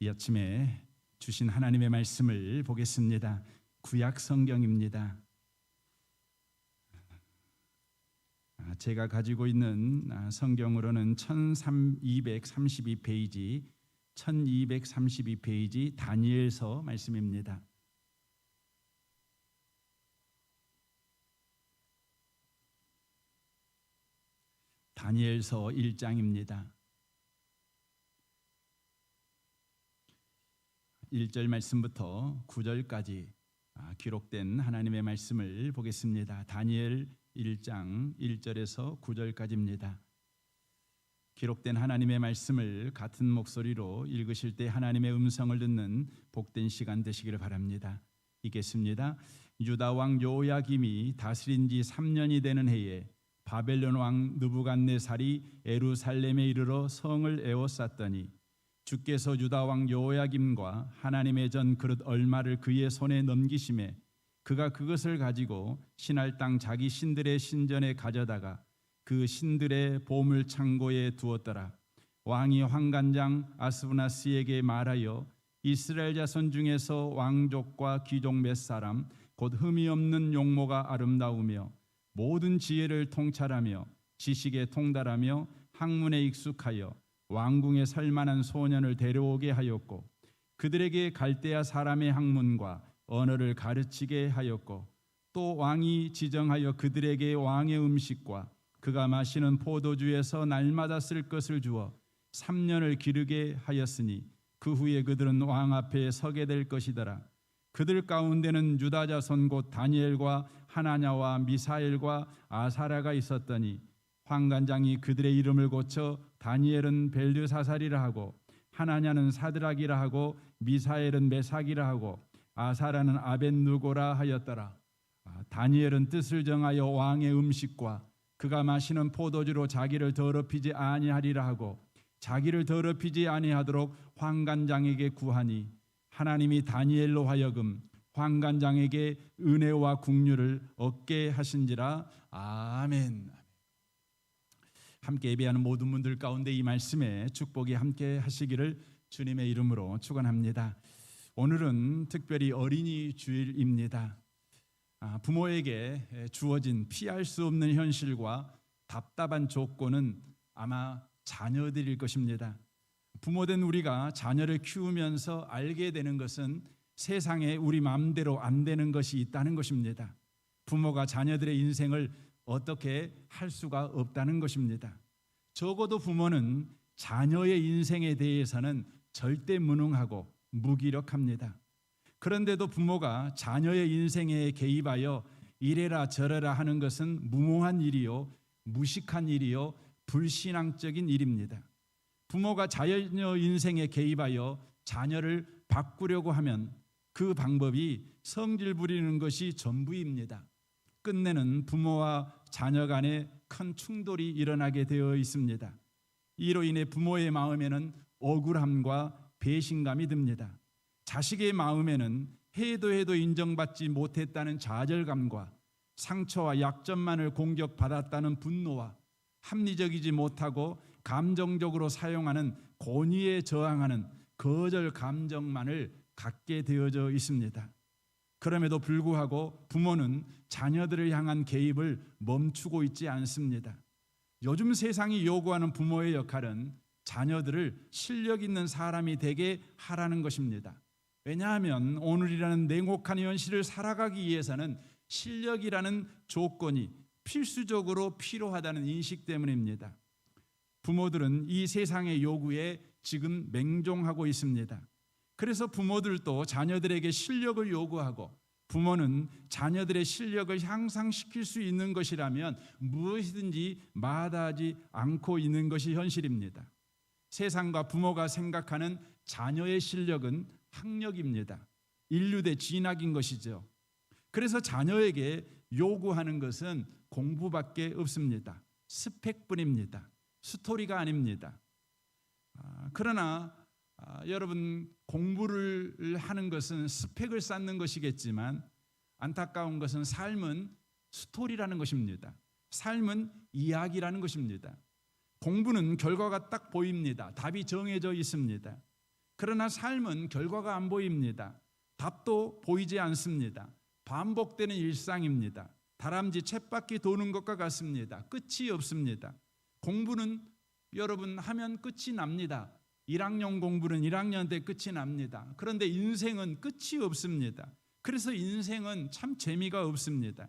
이 아침에 주신 하나님의 말씀을 보겠습니다. 구약 성경입니다. 제가 가지고 있는 성경으로는 1232페이지 다니엘서 말씀입니다. 다니엘서 1장입니다. 1절 말씀부터 9절까지 기록된 하나님의 말씀을 보겠습니다. 다니엘 1장 1절에서 9절까지입니다. 기록된 하나님의 말씀을 같은 목소리로 읽으실 때 하나님의 음성을 듣는 복된 시간 되시기를 바랍니다. 읽겠습니다. 유다 왕 요야김이 다스린 지 3년이 되는 해에 바벨론 왕 느부갓네살이 예루살렘에 이르러 성을 에워쌌더니 주께서 유다 왕 요야김과 하나님의 전 그릇 얼마를 그의 손에 넘기심에 그가 그것을 가지고 신할 땅 자기 신들의 신전에 가져다가 그 신들의 보물 창고에 두었더라. 왕이 환관장 아스브나스에게 말하여 이스라엘 자손 중에서 왕족과 귀족 몇 사람 곧 흠이 없는 용모가 아름다우며 모든 지혜를 통찰하며 지식에 통달하며 학문에 익숙하여 왕궁에 설 만한 소년을 데려오게 하였고 그들에게 갈대아 사람의 학문과 언어를 가르치게 하였고 또 왕이 지정하여 그들에게 왕의 음식과 그가 마시는 포도주에서 날마다 쓸 것을 주어 3년을 기르게 하였으니 그 후에 그들은 왕 앞에 서게 될 것이더라. 그들 가운데는 유다 자손 곧 다니엘과 하나냐와 미사엘과 아사랴가 있었더니 환관장이 그들의 이름을 고쳐 다니엘은 벨드사살이라 하고 하나냐는 사드락이라 하고 미사엘은 메삭이라 하고 아사랴는 아벳누고라 하였더라. 다니엘은 뜻을 정하여 왕의 음식과 그가 마시는 포도주로 자기를 더럽히지 아니하리라 하고 자기를 더럽히지 아니하도록 환관장에게 구하니 하나님이 다니엘로 하여금 환관장에게 은혜와 국류를 얻게 하신지라. 아멘. 함께 예배하는 모든 분들 가운데 이 말씀에 축복이 함께 하시기를 주님의 이름으로 축원합니다. 오늘은 특별히 어린이 주일입니다. 부모에게 주어진 피할 수 없는 현실과 답답한 조건은 아마 자녀들일 것입니다. 부모된 우리가 자녀를 키우면서 알게 되는 것은 세상에 우리 마음대로 안 되는 것이 있다는 것입니다. 부모가 자녀들의 인생을 어떻게 할 수가 없다는 것입니다. 적어도 부모는 자녀의 인생에 대해서는 절대 무능하고 무기력합니다. 그런데도 부모가 자녀의 인생에 개입하여 이래라 저래라 하는 것은 무모한 일이요, 무식한 일이요, 불신앙적인 일입니다. 부모가 자녀 인생에 개입하여 자녀를 바꾸려고 하면 그 방법이 성질 부리는 것이 전부입니다. 끝내는 부모와 자녀 간에 큰 충돌이 일어나게 되어 있습니다. 이로 인해 부모의 마음에는 억울함과 배신감이 듭니다. 자식의 마음에는 해도 인정받지 못했다는 좌절감과 상처와 약점만을 공격받았다는 분노와 합리적이지 못하고 감정적으로 사용하는 권위에 저항하는 거절 감정만을 갖게 되어져 있습니다. 그럼에도 불구하고 부모는 자녀들을 향한 개입을 멈추고 있지 않습니다. 요즘 세상이 요구하는 부모의 역할은 자녀들을 실력 있는 사람이 되게 하라는 것입니다. 왜냐하면 오늘이라는 냉혹한 현실을 살아가기 위해서는 실력이라는 조건이 필수적으로 필요하다는 인식 때문입니다. 부모들은 이 세상의 요구에 지금 맹종하고 있습니다. 그래서 부모들도 자녀들에게 실력을 요구하고 부모는 자녀들의 실력을 향상시킬 수 있는 것이라면 무엇이든지 마다하지 않고 있는 것이 현실입니다. 세상과 부모가 생각하는 자녀의 실력은 학력입니다. 인류대 진학인 것이죠. 그래서 자녀에게 요구하는 것은 공부밖에 없습니다. 스펙뿐입니다. 스토리가 아닙니다. 그러나 여러분, 공부를 하는 것은 스펙을 쌓는 것이겠지만 안타까운 것은 삶은 스토리라는 것입니다. 삶은 이야기라는 것입니다. 공부는 결과가 딱 보입니다. 답이 정해져 있습니다. 그러나 삶은 결과가 안 보입니다. 답도 보이지 않습니다. 반복되는 일상입니다. 다람쥐 쳇바퀴 도는 것과 같습니다. 끝이 없습니다. 공부는 여러분 하면 끝이 납니다. 1학년 공부는 1학년 때 끝이 납니다. 그런데 인생은 끝이 없습니다. 그래서 인생은 참 재미가 없습니다.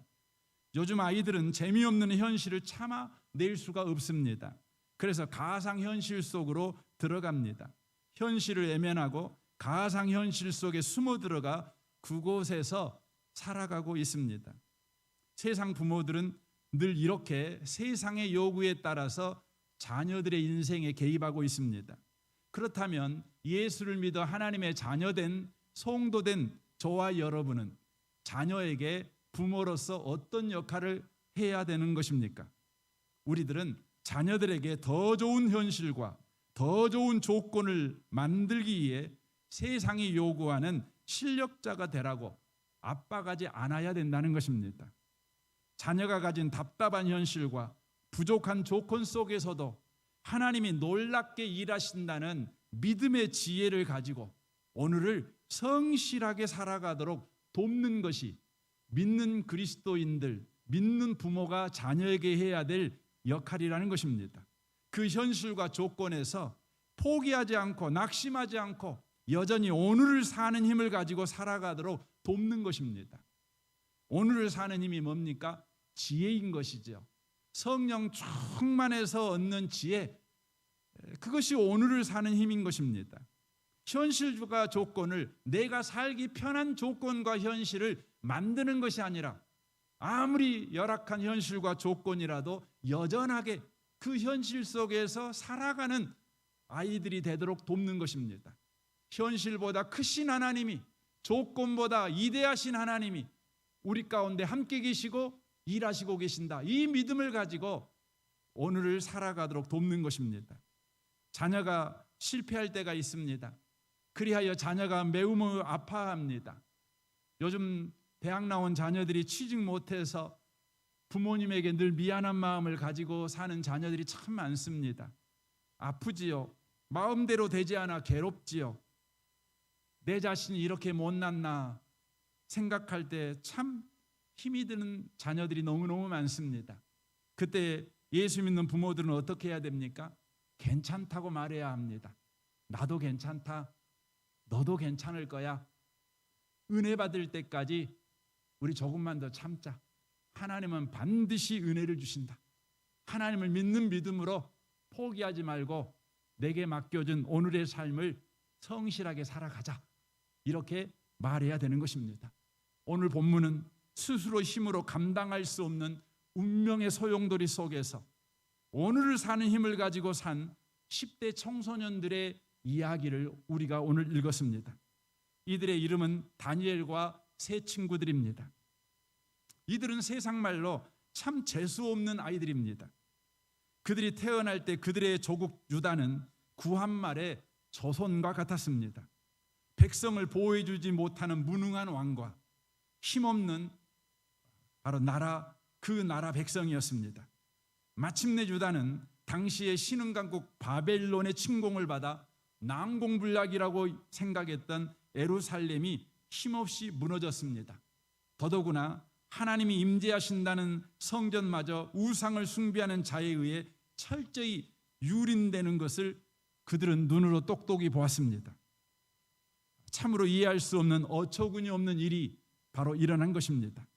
요즘 아이들은 재미없는 현실을 참아낼 수가 없습니다. 그래서 가상현실 속으로 들어갑니다. 현실을 외면하고 가상현실 속에 숨어 들어가 그곳에서 살아가고 있습니다. 세상 부모들은 늘 이렇게 세상의 요구에 따라서 자녀들의 인생에 개입하고 있습니다. 그렇다면 예수를 믿어 하나님의 자녀된 성도된 저와 여러분은 자녀에게 부모로서 어떤 역할을 해야 되는 것입니까? 우리들은 자녀들에게 더 좋은 현실과 더 좋은 조건을 만들기 위해 세상이 요구하는 실력자가 되라고 압박하지 않아야 된다는 것입니다. 자녀가 가진 답답한 현실과 부족한 조건 속에서도 하나님이 놀랍게 일하신다는 믿음의 지혜를 가지고 오늘을 성실하게 살아가도록 돕는 것이 믿는 그리스도인들, 믿는 부모가 자녀에게 해야 될 역할이라는 것입니다. 그 현실과 조건에서 포기하지 않고 낙심하지 않고 여전히 오늘을 사는 힘을 가지고 살아가도록 돕는 것입니다. 오늘을 사는 힘이 뭡니까? 지혜인 것이죠. 성령 충만해서 얻는 지혜, 그것이 오늘을 사는 힘인 것입니다. 현실과 조건을 내가 살기 편한 조건과 현실을 만드는 것이 아니라 아무리 열악한 현실과 조건이라도 여전하게 그 현실 속에서 살아가는 아이들이 되도록 돕는 것입니다. 현실보다 크신 하나님이, 조건보다 위대하신 하나님이 우리 가운데 함께 계시고 일하시고 계신다. 이 믿음을 가지고 오늘을 살아가도록 돕는 것입니다. 자녀가 실패할 때가 있습니다. 그리하여 자녀가 매우 아파합니다. 요즘 대학 나온 자녀들이 취직 못해서 부모님에게 늘 미안한 마음을 가지고 사는 자녀들이 참 많습니다. 아프지요. 마음대로 되지 않아 괴롭지요. 내 자신이 이렇게 못났나 생각할 때 참 힘이 드는 자녀들이 너무너무 많습니다. 그때 예수 믿는 부모들은 어떻게 해야 됩니까? 괜찮다고 말해야 합니다. 나도 괜찮다. 너도 괜찮을 거야. 은혜 받을 때까지 우리 조금만 더 참자. 하나님은 반드시 은혜를 주신다. 하나님을 믿는 믿음으로 포기하지 말고 내게 맡겨준 오늘의 삶을 성실하게 살아가자. 이렇게 말해야 되는 것입니다. 오늘 본문은 스스로 힘으로 감당할 수 없는 운명의 소용돌이 속에서 오늘을 사는 힘을 가지고 산 10대 청소년들의 이야기를 우리가 오늘 읽었습니다. 이들의 이름은 다니엘과 세 친구들입니다. 이들은 세상 말로 참 재수 없는 아이들입니다. 그들이 태어날 때 그들의 조국 유다는 구한말의 조선과 같았습니다. 백성을 보호해주지 못하는 무능한 왕과 힘없는 바로 그 나라 백성이었습니다. 마침내 유다는 당시의 신흥강국 바벨론의 침공을 받아 난공불락이라고 생각했던 예루살렘이 힘없이 무너졌습니다. 더더구나 하나님이 임재하신다는 성전마저 우상을 숭배하는 자에 의해 철저히 유린되는 것을 그들은 눈으로 똑똑히 보았습니다. 참으로 이해할 수 없는 어처구니 없는 일이 바로 일어난 것입니다.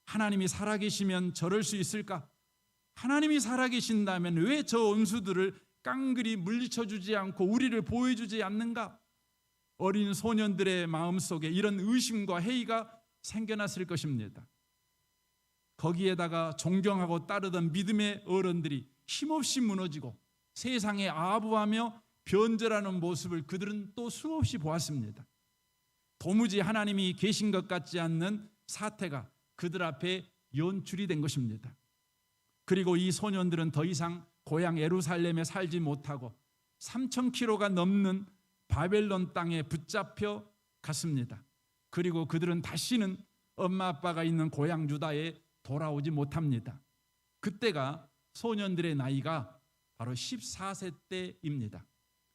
하나님이 살아계시면 저럴 수 있을까? 하나님이 살아계신다면 왜 저 원수들을 깡그리 물리쳐주지 않고 우리를 보호해주지 않는가? 어린 소년들의 마음속에 이런 의심과 회의가 생겨났을 것입니다. 거기에다가 존경하고 따르던 믿음의 어른들이 힘없이 무너지고 세상에 아부하며 변절하는 모습을 그들은 또 수없이 보았습니다. 도무지 하나님이 계신 것 같지 않는 사태가 그들 앞에 연출이 된 것입니다. 그리고 이 소년들은 더 이상 고향 예루살렘에 살지 못하고 3,000km가 넘는 바벨론 땅에 붙잡혀 갔습니다. 그리고 그들은 다시는 엄마 아빠가 있는 고향 유다에 돌아오지 못합니다. 그때가 소년들의 나이가 바로 14세 때입니다.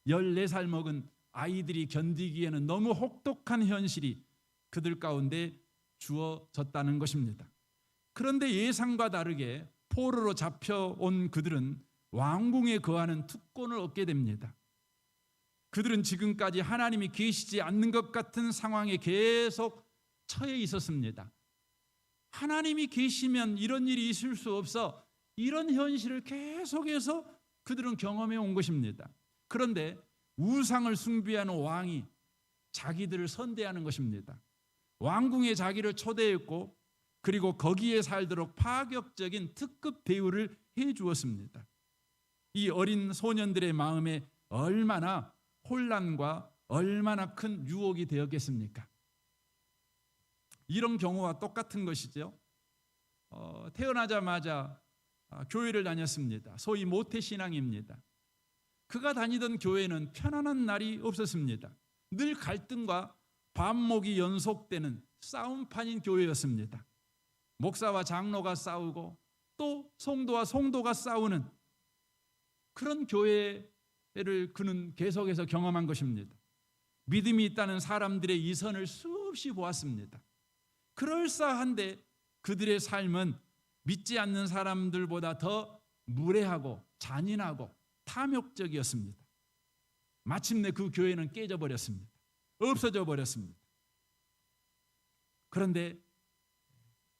14살 먹은 아이들이 견디기에는 너무 혹독한 현실이 그들 가운데 주어졌다는 것입니다. 그런데 예상과 다르게 포로로 잡혀온 그들은 왕궁에 거하는 특권을 얻게 됩니다. 그들은 지금까지 하나님이 계시지 않는 것 같은 상황에 계속 처해 있었습니다. 하나님이 계시면 이런 일이 있을 수 없어, 이런 현실을 계속해서 그들은 경험해 온 것입니다. 그런데 우상을 숭배하는 왕이 자기들을 선대하는 것입니다. 왕궁에 자기를 초대했고 그리고 거기에 살도록 파격적인 특급 대우를 해 주었습니다. 이 어린 소년들의 마음에 얼마나 혼란과 얼마나 큰 유혹이 되었겠습니까? 이런 경우와 똑같은 것이죠. 태어나자마자 교회를 다녔습니다. 소위 모태신앙입니다. 그가 다니던 교회는 편안한 날이 없었습니다. 늘 갈등과 반목이 연속되는 싸움판인 교회였습니다. 목사와 장로가 싸우고 또 성도와 성도가 싸우는 그런 교회를 그는 계속해서 경험한 것입니다. 믿음이 있다는 사람들의 이선을 수없이 보았습니다. 그럴싸한데 그들의 삶은 믿지 않는 사람들보다 더 무례하고 잔인하고 탐욕적이었습니다. 마침내 그 교회는 깨져버렸습니다. 없어져 버렸습니다. 그런데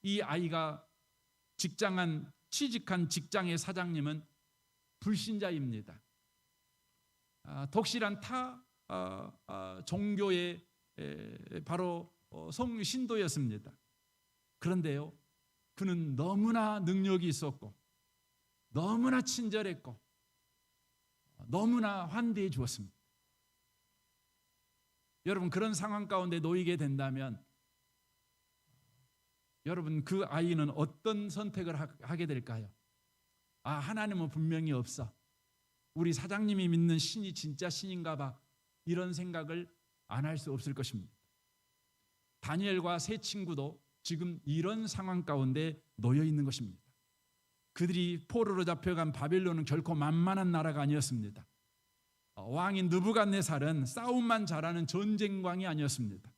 이 아이가 취직한 직장의 사장님은 불신자입니다. 독실한 타 종교의 바로 신도였습니다. 그런데요, 그는 너무나 능력이 있었고 너무나 친절했고 너무나 환대해 주었습니다. 여러분, 그런 상황 가운데 놓이게 된다면 여러분, 그 아이는 어떤 선택을 하게 될까요? 하나님은 분명히 없어, 우리 사장님이 믿는 신이 진짜 신인가 봐, 이런 생각을 안 할 수 없을 것입니다. 다니엘과 세 친구도 지금 이런 상황 가운데 놓여 있는 것입니다. 그들이 포로로 잡혀간 바벨론은 결코 만만한 나라가 아니었습니다. 왕인 느부갓네살은 싸움만 잘하는 전쟁광이 아니었습니다.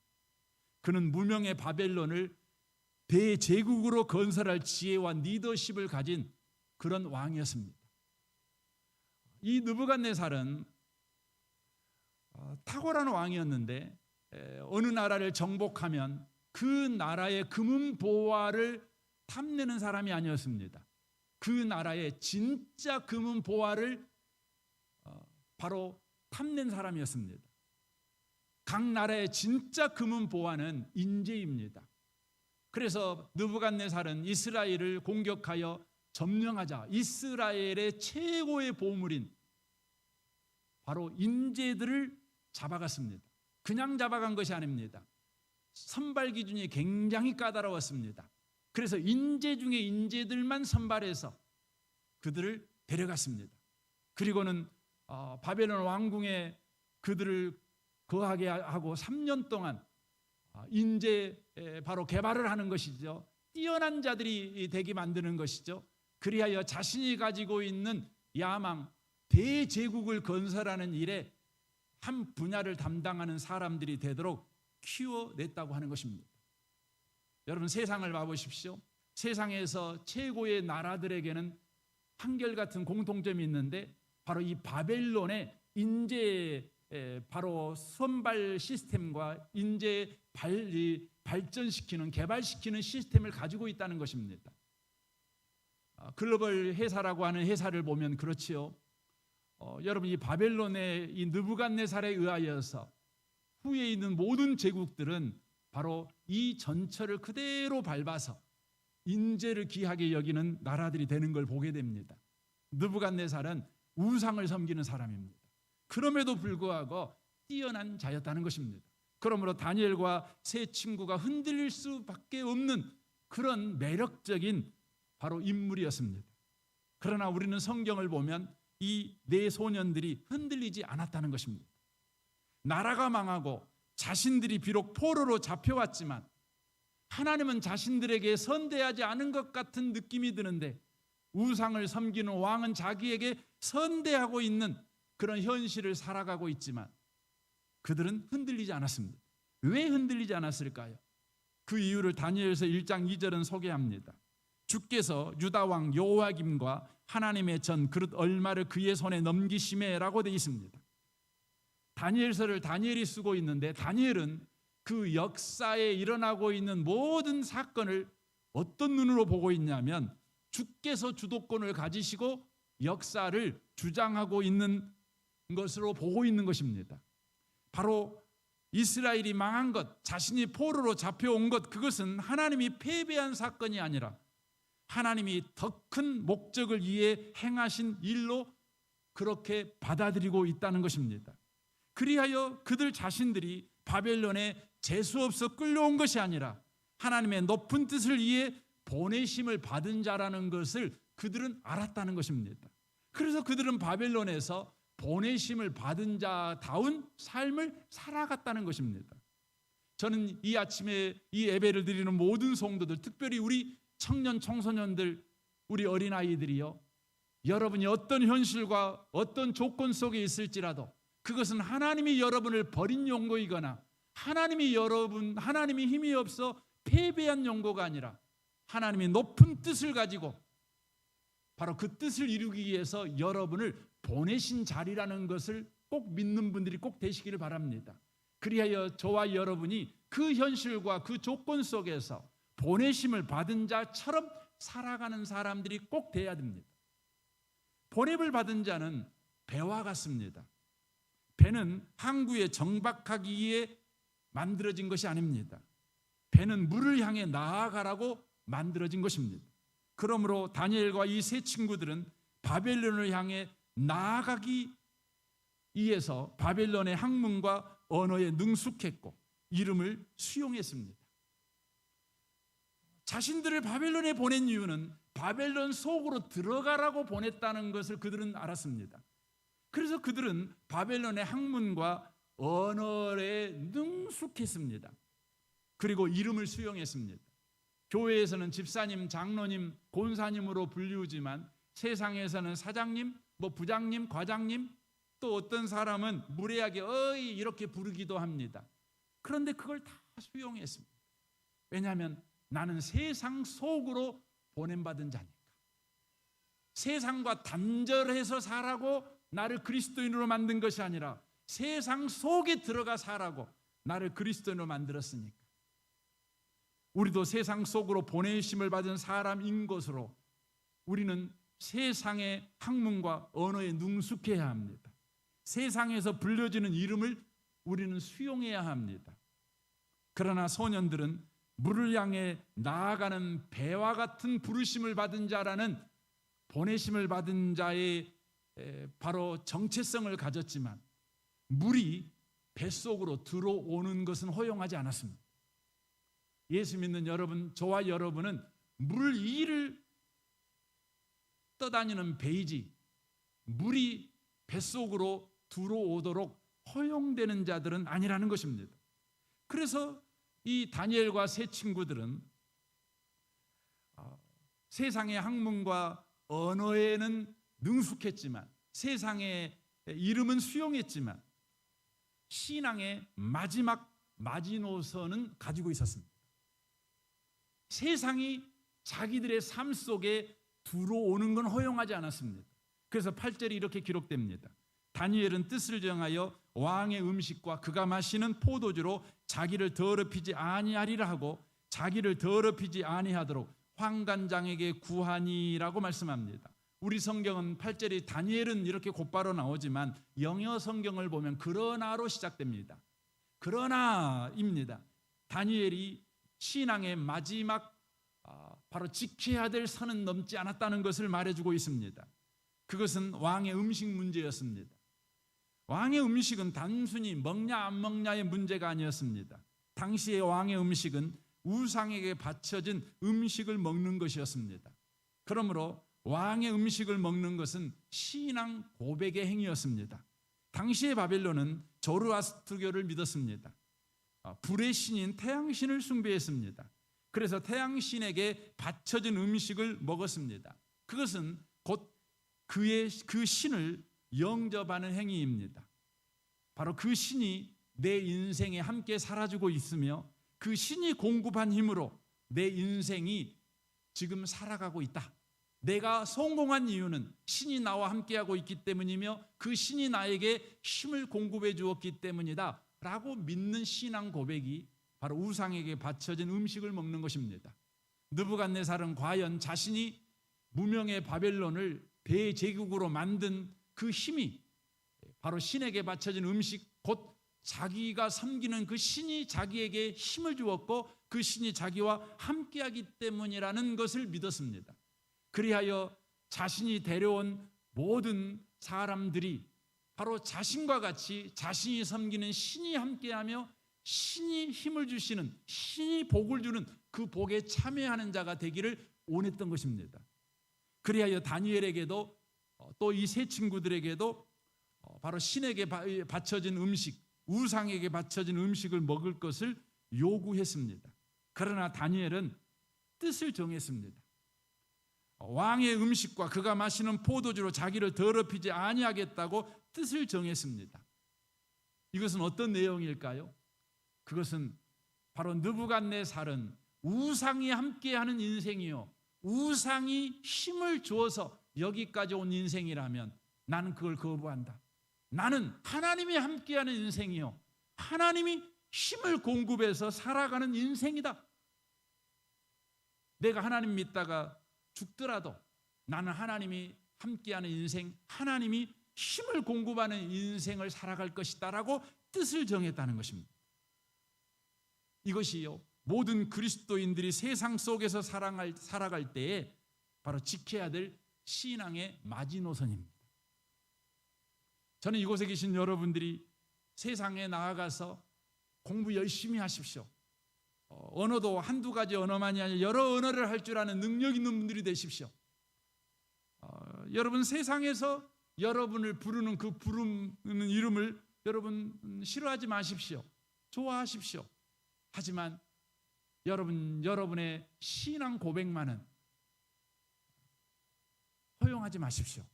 그는 무명의 바벨론을 대제국으로 건설할 지혜와 리더십을 가진 그런 왕이었습니다. 이 느부갓네살은 탁월한 왕이었는데 어느 나라를 정복하면 그 나라의 금은 보화를 탐내는 사람이 아니었습니다. 그 나라의 진짜 금은 보화를 바로 탐낸 사람이었습니다. 각 나라의 진짜 금은 보화는 인재입니다. 그래서 느부갓네살은 이스라엘을 공격하여 점령하자 이스라엘의 최고의 보물인 바로 인재들을 잡아갔습니다. 그냥 잡아간 것이 아닙니다. 선발 기준이 굉장히 까다로웠습니다. 그래서 인재 중에 인재들만 선발해서 그들을 데려갔습니다. 그리고는 바벨론 왕궁에 그들을 거하게 하고 3년 동안 인재 바로 개발을 하는 것이죠. 뛰어난 자들이 되게 만드는 것이죠. 그리하여 자신이 가지고 있는 야망, 대제국을 건설하는 일에 한 분야를 담당하는 사람들이 되도록 키워냈다고 하는 것입니다. 여러분, 세상을 봐보십시오. 세상에서 최고의 나라들에게는 한결같은 공통점이 있는데 바로 이 바벨론의 인재 바로 선발 시스템과 인재 발전시키는 개발시키는 시스템을 가지고 있다는 것입니다. 글로벌 회사라고 하는 회사를 보면 그렇지요. 여러분, 이 바벨론의 이 느부갓네살에 의하여서 후에 있는 모든 제국들은 바로 이 전철을 그대로 밟아서 인재를 귀하게 여기는 나라들이 되는 걸 보게 됩니다. 느부갓네살은 우상을 섬기는 사람입니다. 그럼에도 불구하고 뛰어난 자였다는 것입니다. 그러므로 다니엘과 세 친구가 흔들릴 수밖에 없는 그런 매력적인 바로 인물이었습니다. 그러나 우리는 성경을 보면 이 네 소년들이 흔들리지 않았다는 것입니다. 나라가 망하고 자신들이 비록 포로로 잡혀왔지만 하나님은 자신들에게 선대하지 않은 것 같은 느낌이 드는데 우상을 섬기는 왕은 자기에게 선대하고 있는 그런 현실을 살아가고 있지만 그들은 흔들리지 않았습니다. 왜 흔들리지 않았을까요? 그 이유를 다니엘서 1장 2절은 소개합니다. 주께서 유다 왕 여호야김과 하나님의 전 그릇 얼마를 그의 손에 넘기심에라고 되어 있습니다. 다니엘서를 다니엘이 쓰고 있는데 다니엘은 그 역사에 일어나고 있는 모든 사건을 어떤 눈으로 보고 있냐면 주께서 주도권을 가지시고 역사를 주장하고 있는 것으로 보고 있는 것입니다. 바로 이스라엘이 망한 것, 자신이 포로로 잡혀온 것, 그것은 하나님이 패배한 사건이 아니라 하나님이 더 큰 목적을 위해 행하신 일로 그렇게 받아들이고 있다는 것입니다. 그리하여 그들 자신들이 바벨론에 재수없어 끌려온 것이 아니라 하나님의 높은 뜻을 위해 보내심을 받은 자라는 것을 그들은 알았다는 것입니다. 그래서 그들은 바벨론에서 보내심을 받은 자다운 삶을 살아갔다는 것입니다. 저는 이 아침에 이 예배를 드리는 모든 성도들, 특별히 우리 청년 청소년들, 우리 어린아이들이요, 여러분이 어떤 현실과 어떤 조건 속에 있을지라도 그것은 하나님이 여러분을 버린 용고이거나 하나님이 힘이 없어 패배한 용고가 아니라 하나님이 높은 뜻을 가지고 바로 그 뜻을 이루기 위해서 여러분을 보내신 자리라는 것을 꼭 믿는 분들이 꼭 되시기를 바랍니다. 그리하여 저와 여러분이 그 현실과 그 조건 속에서 보내심을 받은 자처럼 살아가는 사람들이 꼭 돼야 됩니다. 보냄을 받은 자는 배와 같습니다. 배는 항구에 정박하기 위해 만들어진 것이 아닙니다. 배는 물을 향해 나아가라고 만들어진 것입니다. 그러므로 다니엘과 이 세 친구들은 바벨론을 향해 나아가기 위해서 바벨론의 학문과 언어에 능숙했고 이름을 수용했습니다. 자신들을 바벨론에 보낸 이유는 바벨론 속으로 들어가라고 보냈다는 것을 그들은 알았습니다. 그래서 그들은 바벨론의 학문과 언어에 능숙했습니다. 그리고 이름을 수용했습니다. 교회에서는 집사님, 장로님, 권사님으로 불리우지만 세상에서는 사장님, 부장님, 과장님, 또 어떤 사람은 무례하게 어이 이렇게 부르기도 합니다. 그런데 그걸 다 수용했습니다. 왜냐하면 나는 세상 속으로 보냄받은 자니까. 세상과 단절해서 살라고 나를 그리스도인으로 만든 것이 아니라 세상 속에 들어가 살라고 나를 그리스도인으로 만들었으니까. 우리도 세상 속으로 보내심을 받은 사람인 것으로 우리는 세상의 학문과 언어에 능숙해야 합니다. 세상에서 불려지는 이름을 우리는 수용해야 합니다. 그러나 소년들은 물을 향해 나아가는 배와 같은 부르심을 받은 자라는 보내심을 받은 자의 바로 정체성을 가졌지만 물이 뱃속으로 들어오는 것은 허용하지 않았습니다. 예수 믿는 여러분, 저와 여러분은 물 위를 떠다니는 배이지 물이 뱃속으로 들어오도록 허용되는 자들은 아니라는 것입니다. 그래서 이 다니엘과 세 친구들은 세상의 학문과 언어에는 능숙했지만 세상의 이름은 수용했지만 신앙의 마지막 마지노선은 가지고 있었습니다. 세상이 자기들의 삶 속에 들어오는 건 허용하지 않았습니다. 그래서 8절이 이렇게 기록됩니다. 다니엘은 뜻을 정하여 왕의 음식과 그가 마시는 포도주로 자기를 더럽히지 아니하리라 하고 자기를 더럽히지 아니하도록 환관장에게 구하니라고 말씀합니다. 우리 성경은 8절이 다니엘은 이렇게 곧바로 나오지만 영어 성경을 보면 그러나로 시작됩니다. 그러나입니다. 다니엘이 신앙의 마지막 바로 지켜야 될 선은 넘지 않았다는 것을 말해주고 있습니다. 그것은 왕의 음식 문제였습니다. 왕의 음식은 단순히 먹냐 안 먹냐의 문제가 아니었습니다. 당시의 왕의 음식은 우상에게 바쳐진 음식을 먹는 것이었습니다. 그러므로 왕의 음식을 먹는 것은 신앙 고백의 행위였습니다. 당시의 바벨론은 조르아스트교를 믿었습니다. 불의 신인 태양신을 숭배했습니다. 그래서 태양신에게 바쳐진 음식을 먹었습니다. 그것은 곧 그 신을 영접하는 행위입니다. 바로 그 신이 내 인생에 함께 살아주고 있으며 그 신이 공급한 힘으로 내 인생이 지금 살아가고 있다. 내가 성공한 이유는 신이 나와 함께하고 있기 때문이며 그 신이 나에게 힘을 공급해 주었기 때문이다 라고 믿는 신앙 고백이 바로 우상에게 바쳐진 음식을 먹는 것입니다. 느부갓네살은 과연 자신이 무명의 바벨론을 대제국으로 만든 그 힘이 바로 신에게 바쳐진 음식, 곧 자기가 섬기는 그 신이 자기에게 힘을 주었고 그 신이 자기와 함께하기 때문이라는 것을 믿었습니다. 그리하여 자신이 데려온 모든 사람들이 바로 자신과 같이 자신이 섬기는 신이 함께하며 신이 힘을 주시는, 신이 복을 주는 그 복에 참여하는 자가 되기를 원했던 것입니다. 그리하여 다니엘에게도 또 이 세 친구들에게도 바로 신에게 바쳐진 음식, 우상에게 바쳐진 음식을 먹을 것을 요구했습니다. 그러나 다니엘은 뜻을 정했습니다. 왕의 음식과 그가 마시는 포도주로 자기를 더럽히지 아니하겠다고 뜻을 정했습니다. 이것은 어떤 내용일까요? 그것은 바로 느부갓네살은 우상이 함께하는 인생이요, 우상이 힘을 주어서 여기까지 온 인생이라면 나는 그걸 거부한다. 나는 하나님이 함께하는 인생이요, 하나님이 힘을 공급해서 살아가는 인생이다. 내가 하나님 믿다가 죽더라도 나는 하나님이 함께하는 인생, 하나님이 힘을 공급하는 인생을 살아갈 것이다 라고 뜻을 정했다는 것입니다. 이것이요, 모든 그리스도인들이 세상 속에서 살아갈 때에 바로 지켜야 될 신앙의 마지노선입니다. 저는 이곳에 계신 여러분들이 세상에 나아가서 공부 열심히 하십시오. 언어도 한두 가지 언어만이 아니라 여러 언어를 할 줄 아는 능력 있는 분들이 되십시오. 여러분 세상에서 여러분을 부르는 그 부르는 이름을 여러분 싫어하지 마십시오. 좋아하십시오. 하지만 여러분의 신앙 고백만은 허용하지 마십시오.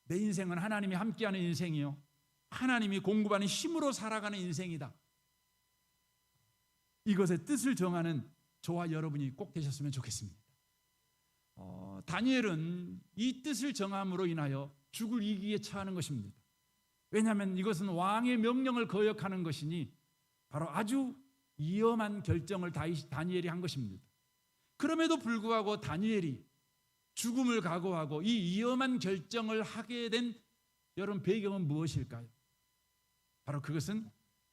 내 인생은 하나님이 함께하는 인생이요, 하나님이 공급하는 힘으로 살아가는 인생이다. 이것의 뜻을 정하는 저와 여러분이 꼭 되셨으면 좋겠습니다. 다니엘은 이 뜻을 정함으로 인하여 죽을 위기에 처하는 것입니다. 왜냐하면 이것은 왕의 명령을 거역하는 것이니 바로 아주 위험한 결정을 다니엘이 한 것입니다. 그럼에도 불구하고 다니엘이 죽음을 각오하고 이 위험한 결정을 하게 된 여러분 배경은 무엇일까요? 바로 그것은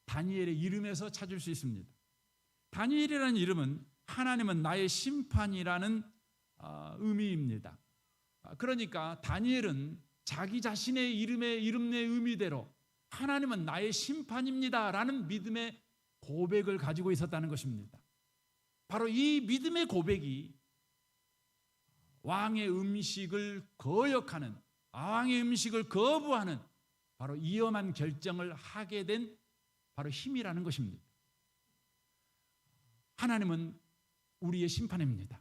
다니엘의 이름에서 찾을 수 있습니다. 다니엘이라는 이름은 하나님은 나의 심판이라는 의미입니다. 그러니까 다니엘은 자기 자신의 이름 내 의미대로 하나님은 나의 심판입니다 라는 믿음의 고백을 가지고 있었다는 것입니다. 바로 이 믿음의 고백이 왕의 음식을 거역하는, 왕의 음식을 거부하는 바로 위험한 결정을 하게 된 바로 힘이라는 것입니다. 하나님은 우리의 심판입니다.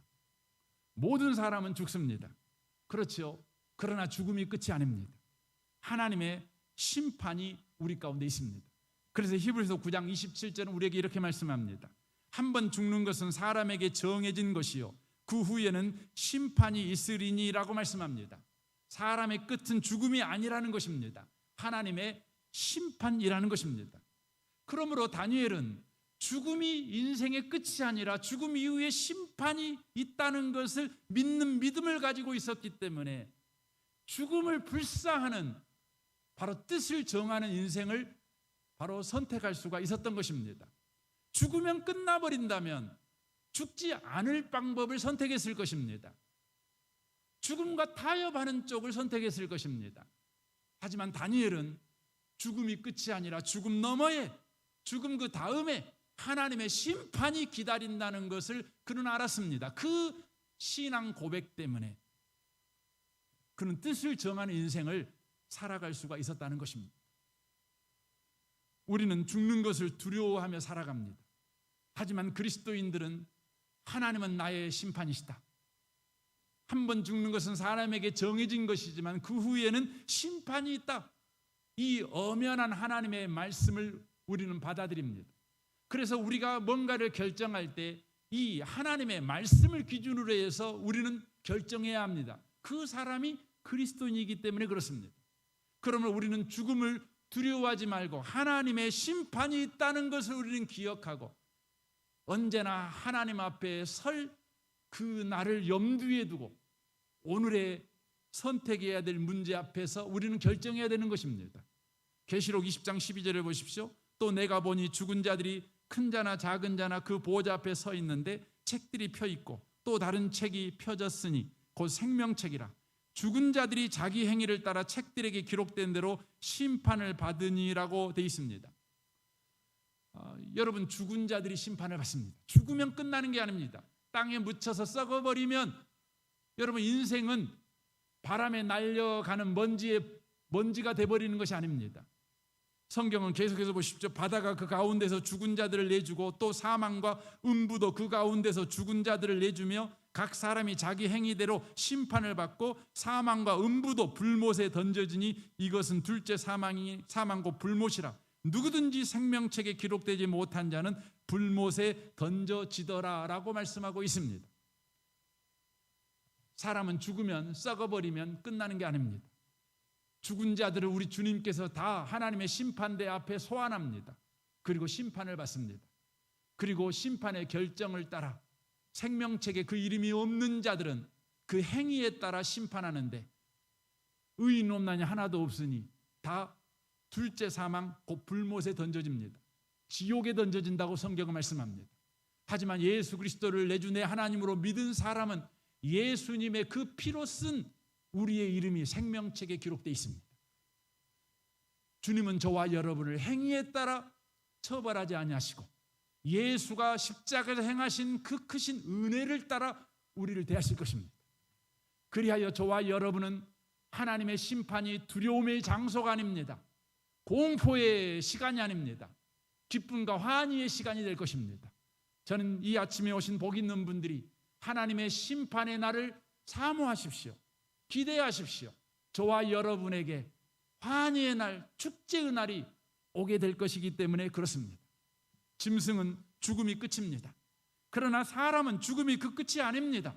모든 사람은 죽습니다. 그렇죠. 그러나 죽음이 끝이 아닙니다. 하나님의 심판이 우리 가운데 있습니다. 그래서 히브리서 9장 27절은 우리에게 이렇게 말씀합니다. 한 번 죽는 것은 사람에게 정해진 것이요 그 후에는 심판이 있으리니라고 말씀합니다. 사람의 끝은 죽음이 아니라는 것입니다. 하나님의 심판이라는 것입니다. 그러므로 다니엘은 죽음이 인생의 끝이 아니라 죽음 이후에 심판이 있다는 것을 믿는 믿음을 가지고 있었기 때문에 죽음을 불사하는 바로 뜻을 정하는 인생을 바로 선택할 수가 있었던 것입니다. 죽으면 끝나버린다면 죽지 않을 방법을 선택했을 것입니다. 죽음과 타협하는 쪽을 선택했을 것입니다. 하지만 다니엘은 죽음이 끝이 아니라 죽음 너머에, 죽음 그 다음에 하나님의 심판이 기다린다는 것을 그는 알았습니다. 그 신앙 고백 때문에 그는 뜻을 정하는 인생을 살아갈 수가 있었다는 것입니다. 우리는 죽는 것을 두려워하며 살아갑니다. 하지만 그리스도인들은 하나님은 나의 심판이시다. 한 번 죽는 것은 사람에게 정해진 것이지만 그 후에는 심판이 있다. 이 엄연한 하나님의 말씀을 우리는 받아들입니다. 그래서 우리가 뭔가를 결정할 때 이 하나님의 말씀을 기준으로 해서 우리는 결정해야 합니다. 그 사람이 그리스도인이기 때문에 그렇습니다. 그러면 우리는 죽음을 두려워하지 말고 하나님의 심판이 있다는 것을 우리는 기억하고 언제나 하나님 앞에 설 그 날을 염두에 두고 오늘의 선택해야 될 문제 앞에서 우리는 결정해야 되는 것입니다. 계시록 20장 12절을 보십시오. 또 내가 보니 죽은 자들이 큰 자나 작은 자나 그 보호자 앞에 서 있는데 책들이 펴 있고 또 다른 책이 펴졌으니 곧 생명책이라. 죽은 자들이 자기 행위를 따라 책들에게 기록된 대로 심판을 받으니라고 되어 있습니다. 여러분, 죽은 자들이 심판을 받습니다. 죽으면 끝나는 게 아닙니다. 땅에 묻혀서 썩어버리면 여러분 인생은 바람에 날려가는 먼지가 돼버리는 것이 아닙니다. 성경은 계속해서 보십시오. 바다가 그 가운데서 죽은 자들을 내주고 또 사망과 음부도 그 가운데서 죽은 자들을 내주며 각 사람이 자기 행위대로 심판을 받고 사망과 음부도 불못에 던져지니 이것은 둘째 사망고 불못이라. 누구든지 생명책에 기록되지 못한 자는 불못에 던져지더라 라고 말씀하고 있습니다. 사람은 죽으면 썩어버리면 끝나는 게 아닙니다. 죽은 자들을 우리 주님께서 다 하나님의 심판대 앞에 소환합니다. 그리고 심판을 받습니다. 그리고 심판의 결정을 따라 생명책에 그 이름이 없는 자들은 그 행위에 따라 심판하는데 의인 없나니 하나도 없으니 다 둘째 사망 곧 불못에 던져집니다. 지옥에 던져진다고 성경은 말씀합니다. 하지만 예수 그리스도를 내 주 내 하나님으로 믿은 사람은 예수님의 그 피로 쓴 우리의 이름이 생명책에 기록되어 있습니다. 주님은 저와 여러분을 행위에 따라 처벌하지 아니하시고 예수가 십자가에서 행하신 그 크신 은혜를 따라 우리를 대하실 것입니다. 그리하여 저와 여러분은 하나님의 심판이 두려움의 장소가 아닙니다. 공포의 시간이 아닙니다. 기쁨과 환희의 시간이 될 것입니다. 저는 이 아침에 오신 복 있는 분들이 하나님의 심판의 날을 사모하십시오. 기대하십시오. 저와 여러분에게 환희의 날, 축제의 날이 오게 될 것이기 때문에 그렇습니다. 짐승은 죽음이 끝입니다. 그러나 사람은 죽음이 그 끝이 아닙니다.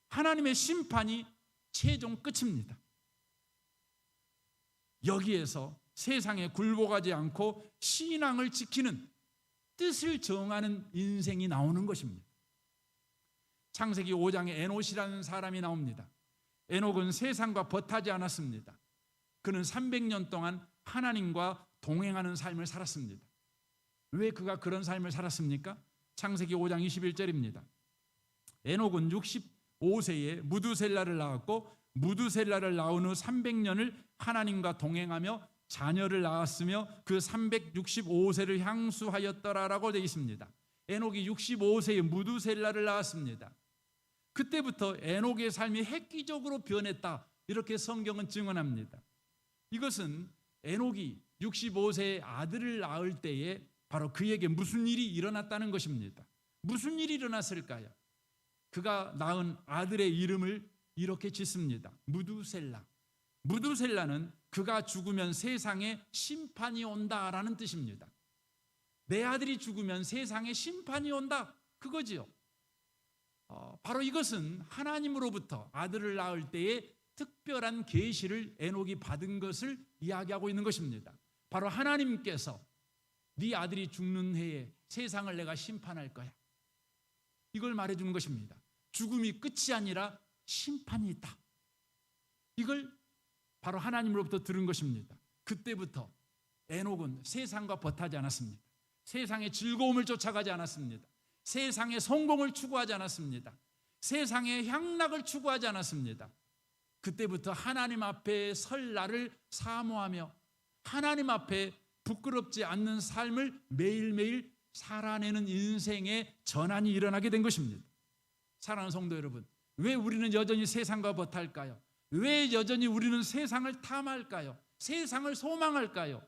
하나님의 심판이 최종 끝입니다. 여기에서 세상에 굴복하지 않고 신앙을 지키는 뜻을 정하는 인생이 나오는 것입니다. 창세기 5장에 에녹이라는 사람이 나옵니다. 에녹은 세상과 벗하지 않았습니다. 그는 300년 동안 하나님과 동행하는 삶을 살았습니다. 왜 그가 그런 삶을 살았습니까? 창세기 5장 21절입니다. 에녹은 65세에 무두셀라를 낳았고 무두셀라를 낳은 후 300년을 하나님과 동행하며 자녀를 낳았으며 그 365세를 향수하였더라라고 되어 있습니다. 에녹이 65세에 무두셀라를 낳았습니다. 그때부터 에녹의 삶이 획기적으로 변했다, 이렇게 성경은 증언합니다. 이것은 에녹이 65세의 아들을 낳을 때에 바로 그에게 무슨 일이 일어났다는 것입니다. 무슨 일이 일어났을까요? 그가 낳은 아들의 이름을 이렇게 짓습니다. 무두셀라. 무두셀라는 그가 죽으면 세상에 심판이 온다라는 뜻입니다. 내 아들이 죽으면 세상에 심판이 온다, 그거지요. 바로 이것은 하나님으로부터 아들을 낳을 때에 특별한 계시를 에녹이 받은 것을 이야기하고 있는 것입니다. 바로 하나님께서 네 아들이 죽는 해에 세상을 내가 심판할 거야, 이걸 말해주는 것입니다. 죽음이 끝이 아니라 심판이 있다, 이걸 바로 하나님으로부터 들은 것입니다. 그때부터 에녹은 세상과 벗하지 않았습니다. 세상의 즐거움을 쫓아가지 않았습니다. 세상의 성공을 추구하지 않았습니다. 세상의 향락을 추구하지 않았습니다. 그때부터 하나님 앞에 설 날을 사모하며 하나님 앞에 부끄럽지 않는 삶을 매일매일 살아내는 인생의 전환이 일어나게 된 것입니다. 사랑하는 성도 여러분, 왜 우리는 여전히 세상과 벗할까요? 왜 여전히 우리는 세상을 탐할까요? 세상을 소망할까요?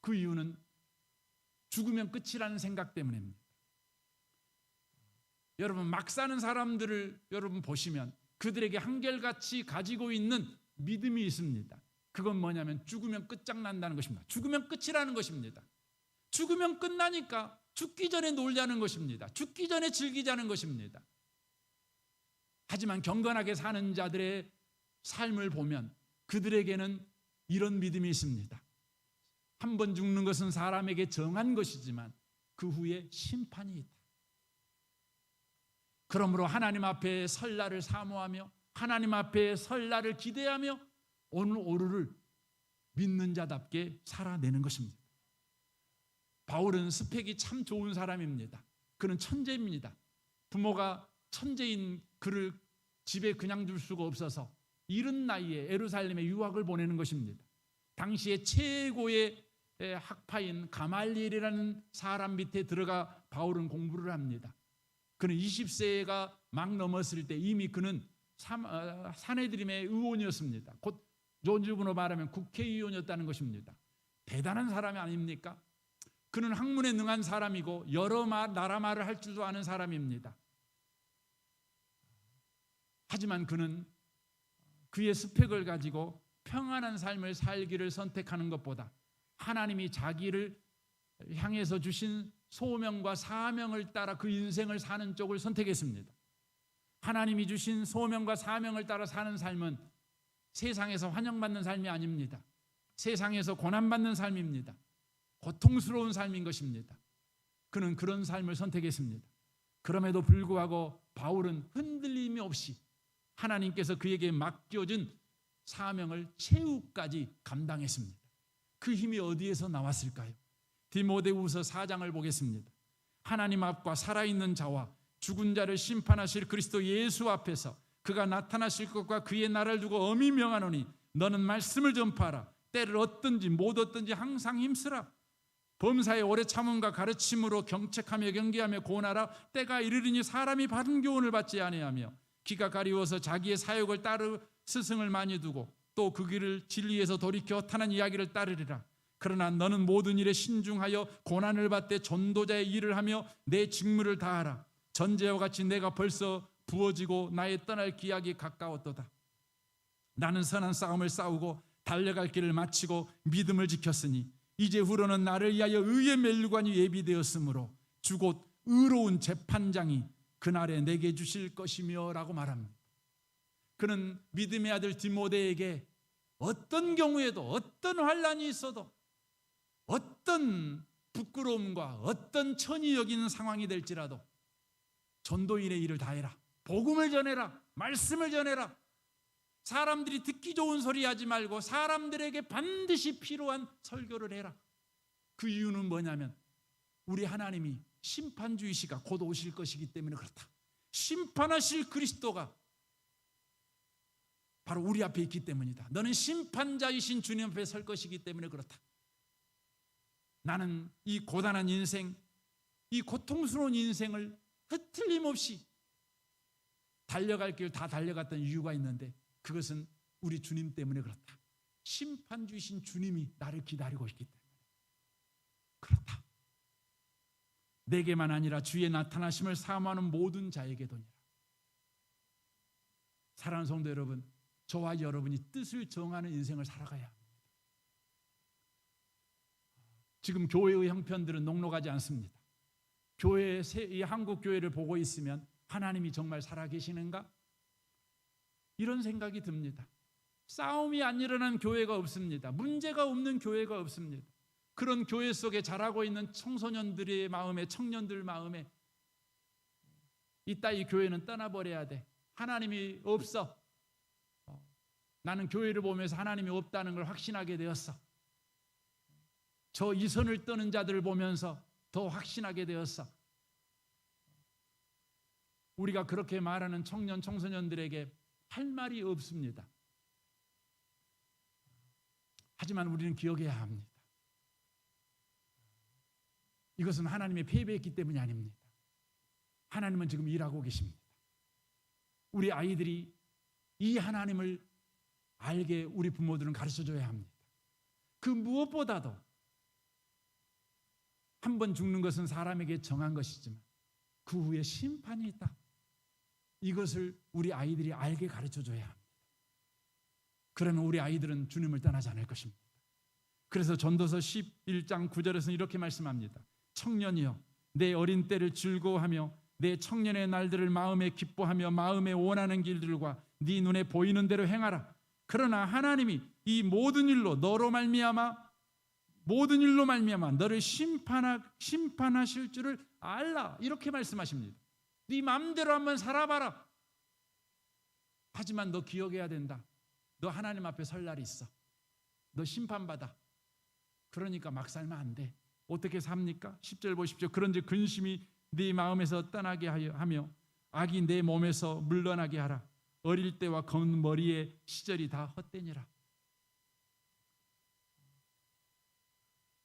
그 이유는 죽으면 끝이라는 생각 때문입니다. 여러분, 막 사는 사람들을 여러분 보시면 그들에게 한결같이 가지고 있는 믿음이 있습니다. 그건 뭐냐면 죽으면 끝장난다는 것입니다. 죽으면 끝이라는 것입니다. 죽으면 끝나니까 죽기 전에 놀자는 것입니다. 죽기 전에 즐기자는 것입니다. 하지만 경건하게 사는 자들의 삶을 보면 그들에게는 이런 믿음이 있습니다. 한 번 죽는 것은 사람에게 정한 것이지만 그 후에 심판이 있다. 그러므로 하나님 앞에 설 날을 사모하며 하나님 앞에 설 날을 기대하며 오늘 오늘을 믿는 자답게 살아내는 것입니다. 바울은 스펙이 참 좋은 사람입니다. 그는 천재입니다. 부모가 천재인 그를 집에 그냥 둘 수가 없어서 이른 나이에 예루살렘에 유학을 보내는 것입니다. 당시에 최고의 학파인 가말리엘이라는 사람 밑에 들어가 바울은 공부를 합니다. 그는 20세가 막 넘었을 때 이미 그는 사내드림의 의원이었습니다. 곧 요즘으로 말하면 국회의원이었다는 것입니다. 대단한 사람이 아닙니까? 그는 학문에 능한 사람이고 여러 나라 말을 할 줄도 아는 사람입니다. 하지만 그는 그의 스펙을 가지고 평안한 삶을 살기를 선택하는 것보다 하나님이 자기를 향해서 주신 소명과 사명을 따라 그 인생을 사는 쪽을 선택했습니다. 하나님이 주신 소명과 사명을 따라 사는 삶은 세상에서 환영받는 삶이 아닙니다. 세상에서 고난받는 삶입니다. 고통스러운 삶인 것입니다. 그는 그런 삶을 선택했습니다. 그럼에도 불구하고 바울은 흔들림이 없이 하나님께서 그에게 맡겨준 사명을 최후까지 감당했습니다. 그 힘이 어디에서 나왔을까요? 디모데후서 4장을 보겠습니다. 하나님 앞과 살아있는 자와 죽은 자를 심판하실 그리스도 예수 앞에서 그가 나타나실 것과 그의 날을 두고 엄히 명하노니 너는 말씀을 전파하라. 때를 얻든지 못 얻든지 항상 힘쓰라. 범사에 오래 참음과 가르침으로 경책하며 경계하며 고나라. 때가 이르리니 사람이 바른 교훈을 받지 아니하며 기가 가리워서 자기의 사욕을 따르 스승을 많이 두고 또 그 길을 진리에서 돌이켜 탄한 이야기를 따르리라. 그러나 너는 모든 일에 신중하여 고난을 받되 전도자의 일을 하며 내 직무를 다하라. 전제와 같이 내가 벌써 부어지고 나의 떠날 기약이 가까웠도다. 나는 선한 싸움을 싸우고 달려갈 길을 마치고 믿음을 지켰으니 이제후로는 나를 위하여 의의 멸류관이 예비되었으므로 주 곧 의로운 재판장이 그날에 내게 주실 것이며 라고 말합니다. 그는 믿음의 아들 디모데에게 어떤 경우에도 어떤 환난이 있어도 어떤 부끄러움과 어떤 천히 여기는 상황이 될지라도 전도인의 일을 다해라. 복음을 전해라. 말씀을 전해라. 사람들이 듣기 좋은 소리 하지 말고 사람들에게 반드시 필요한 설교를 해라. 그 이유는 뭐냐면 우리 하나님이 심판주이시가 곧 오실 것이기 때문에 그렇다. 심판하실 그리스도가 바로 우리 앞에 있기 때문이다. 너는 심판자이신 주님 앞에 설 것이기 때문에 그렇다. 나는 이 고단한 인생, 이 고통스러운 인생을 흐틀림없이 달려갈 길 다 달려갔던 이유가 있는데 그것은 우리 주님 때문에 그렇다. 심판주이신 주님이 나를 기다리고 있기 때문에 그렇다. 내게만 아니라 주의 나타나심을 사모하는 모든 자에게도니라. 사랑하는 성도 여러분, 저와 여러분이 뜻을 정하는 인생을 살아가야 합니다. 지금 교회의 형편들은 녹록하지 않습니다. 이 한국 교회를 보고 있으면 하나님이 정말 살아계시는가? 이런 생각이 듭니다. 싸움이 안 일어나는 교회가 없습니다. 문제가 없는 교회가 없습니다. 그런 교회 속에 자라고 있는 청소년들의 마음에, 청년들 마음에 이따 이 교회는 떠나버려야 돼. 하나님이 없어. 나는 교회를 보면서 하나님이 없다는 걸 확신하게 되었어. 저 이선을 떠는 자들을 보면서 더 확신하게 되었어. 우리가 그렇게 말하는 청년, 청소년들에게 할 말이 없습니다. 하지만 우리는 기억해야 합니다. 이것은 하나님의 패배했기 때문이 아닙니다. 하나님은 지금 일하고 계십니다. 우리 아이들이 이 하나님을 알게 우리 부모들은 가르쳐줘야 합니다. 그 무엇보다도 한 번 죽는 것은 사람에게 정한 것이지만 그 후에 심판이 있다. 이것을 우리 아이들이 알게 가르쳐줘야 합니다. 그러면 우리 아이들은 주님을 떠나지 않을 것입니다. 그래서 전도서 11장 9절에서는 이렇게 말씀합니다. 청년이여 내 어린 때를 즐거워하며 내 청년의 날들을 마음에 기뻐하며 마음에 원하는 길들과 네 눈에 보이는 대로 행하라. 그러나 하나님이 이 모든 일로 말미암아 너를 심판하실 줄을 알라. 이렇게 말씀하십니다. 네 마음대로 한번 살아봐라. 하지만 너 기억해야 된다. 너 하나님 앞에 설 날이 있어. 너 심판받아. 그러니까 막 살면 안 돼. 어떻게 삽니까? 10절 보십시오. 그런즉 근심이 네 마음에서 떠나게 하며 악이 내 몸에서 물러나게 하라. 어릴 때와 검은 머리의 시절이 다 헛되니라.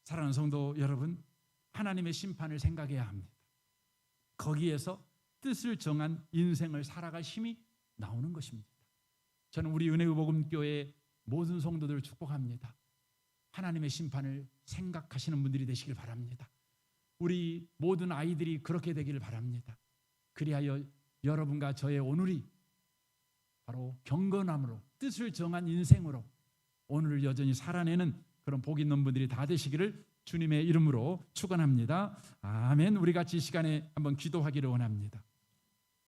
사랑하는 성도 여러분, 하나님의 심판을 생각해야 합니다. 거기에서 뜻을 정한 인생을 살아갈 힘이 나오는 것입니다. 저는 우리 은혜의 복음교회 모든 성도들을 축복합니다. 하나님의 심판을 생각하시는 분들이 되시길 바랍니다. 우리 모든 아이들이 그렇게 되기를 바랍니다. 그리하여 여러분과 저의 오늘이 바로 경건함으로 뜻을 정한 인생으로 오늘을 여전히 살아내는 그런 복 있는 분들이 다 되시기를 주님의 이름으로 축원합니다. 아멘. 우리 같이 이 시간에 한번 기도하기를 원합니다.